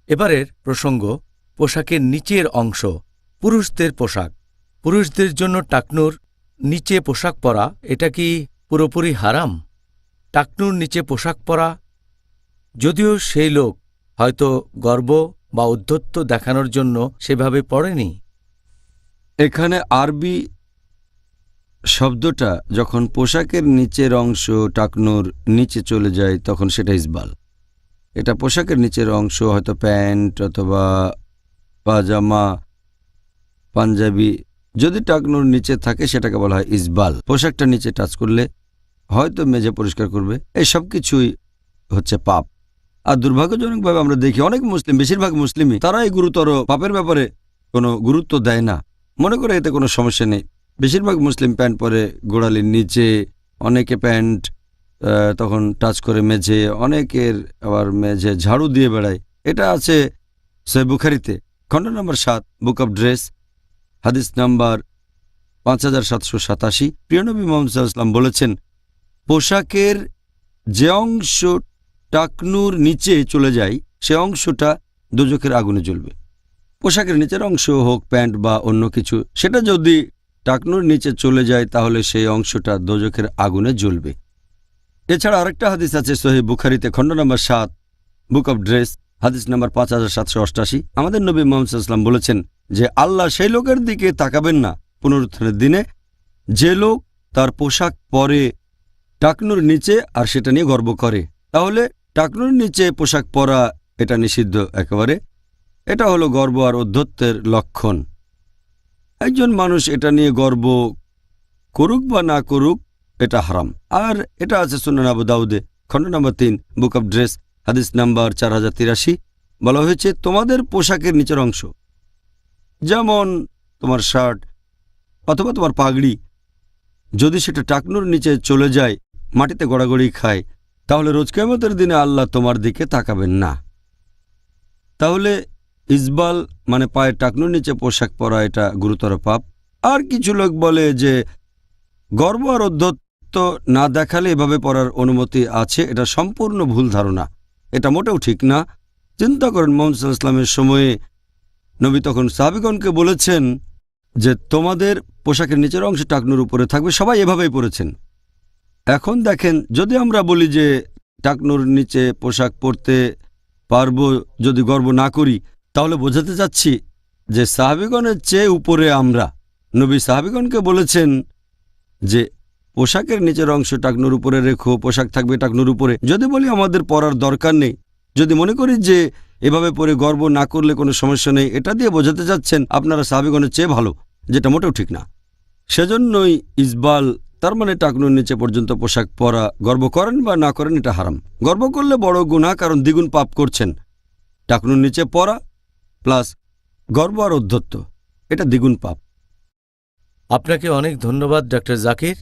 এবারের প্রসঙ্গ পোশাকের নিচের অংশ, পুরুষদের পোশাক। পুরুষদের জন্য টাকনুর নিচে পোশাক পরা এটা কি পুরোপুরি হারাম? টাকনুর নিচে পোশাক পরা, যদিও সেই লোক হয়তো গর্ব বা ঔদ্ধত্য দেখানোর জন্য সেভাবে পড়েনি। এখানে আরবি শব্দটা যখন পোশাকের নিচের অংশ টাকনুর নিচে চলে যায় তখন সেটা ইসবাল। এটা পোশাকের নিচের অংশ, হয়তো প্যান্ট অথবা পাজামা, পাঞ্জাবি, যদি টাকনুর নিচে থাকে সেটাকে বলা হয় ইসবাল। পোশাকটা নিচে টাচ করলে হয়তো মেঝে পরিষ্কার করবে, এই সব কিছুই হচ্ছে পাপ। আর দুর্ভাগ্যজনকভাবে আমরা দেখি অনেক মুসলিম, বেশিরভাগ মুসলিমই তারা এই গুরুতর পাপের ব্যাপারে কোনো গুরুত্ব দেয় না, মনে করে এতে কোনো সমস্যা নেই। বেশিরভাগ মুসলিম প্যান্ট পরে গোড়ালির নিচে, অনেকে প্যান্ট তখন টাচ করে মেঝে, অনেকের আবার মেঝে ঝাড়ু দিয়ে বেড়ায়। এটা আছে সহিহ বুখারীতে খণ্ড নম্বর 7, বুক অব ড্রেস, হাদিস নাম্বার 5787। প্রিয়নবী মুহাম্মদ সাল্লাল্লাহু আলাইহি ওয়াসাল্লাম বলেছেন, পোশাকের যে অংশ টাকনুর নিচে চলে যায় সে অংশটা দোজখের আগুনে জ্বলবে। পোশাকের নিচের অংশ হোক প্যান্ট বা অন্য কিছু, সেটা যদি টাকনুর নিচে চলে যায় তাহলে সেই অংশটা দোজখের আগুনে জ্বলবে। এছাড়া আরেকটা হাদিস আছে সহিহ বুখারীতে খণ্ড নম্বর 7, বুক অব ড্রেস, হাদিস নাম্বার 5788। আমাদের নবী মুহাম্মদ সাল্লাল্লাহু আলাইহি ওয়াসাল্লাম বলেছেন যে আল্লাহ সেই লোকের দিকে তাকাবেন না পুনরুত্থানের দিনে যে লোক তার পোশাক পরে টাকনুর নিচে আর সেটা নিয়ে গর্ব করে। তাহলে টাকনুর নিচে পোশাক পরা এটা নিষিদ্ধ একেবারে। এটা হলো গর্ব আর ঔদ্ধত্যের লক্ষণ। একজন মানুষ এটা নিয়ে গর্ব করুক বা না করুক এটা হারাম। আর এটা আছে সুনান আবু দাউদে খণ্ড নম্বর 3, বুক অব ড্রেস, হাদিস নাম্বার 4083। বলা হয়েছে তোমাদের পোশাকের নিচের অংশ, যেমন তোমার শার্ট অথবা তোমার পাগড়ি, যদি সেটা টাকনুর নিচে চলে যায়, মাটিতে গড়াগড়ি খায়, তাহলে রোজ কিয়ামতের দিনে আল্লাহ তোমার দিকে তাকাবেন না। তাহলে ইসবাল মানে পায়ের টাকনুর নিচে পোশাক পরা এটা গুরুতর পাপ। আর কিছু লোক বলে যে গর্ব আর ঔদ্ধত্য না দেখালে এভাবে পরার অনুমতি আছে। এটা সম্পূর্ণ ভুল ধারণা, এটা মোটেও ঠিক না। চিন্তা করেন, মুহাম্মদ সাল্লাল্লাহু আলাইহি ওয়াসাল্লামের সময়ে নবী তখন সাহাবীগণকে বলেছেন যে তোমাদের পোশাকের নিচের অংশ টাকনুর উপরে থাকবে, সবাই এভাবেই পরেছেন। এখন দেখেন, যদি আমরা বলি যে টাকনুর নিচে পোশাক পরতে পারবো যদি গর্ব না করি, তাহলে বোঝাতে চাচ্ছি যে সাহাবীগণের চেয়ে উপরে আমরা। নবী সাহাবীগণকে বলেছেন যে পোশাকের নিচের অংশ টাকনুর উপরে রেখো, পোশাক থাকবে টাকনুর উপরে। যদি বলি আমাদের পরার দরকার নেই, যদি মনে করি যে এভাবে পরে গর্ব না করলে কোনো সমস্যা নেই, এটা দিয়ে বোঝাতে চাচ্ছেন আপনারা সাহাবীগণের চেয়ে ভালো, যেটা মোটেও ঠিক না। সেজন্যই ইসবাল, তার মানে টাকনুর নিচে পর্যন্ত পোশাক পরা, গর্ব করেন বা না করেন এটা হারাম। গর্ব করলে বড় গুনাহ, কারণ দ্বিগুণ পাপ করছেন। টাকনুর নিচে পরা প্লাস গর্ব আর ঔদ্ধত্য, এটা দ্বিগুণ পাপ। আপনাকে অনেক ধন্যবাদ ডক্টর জাকির।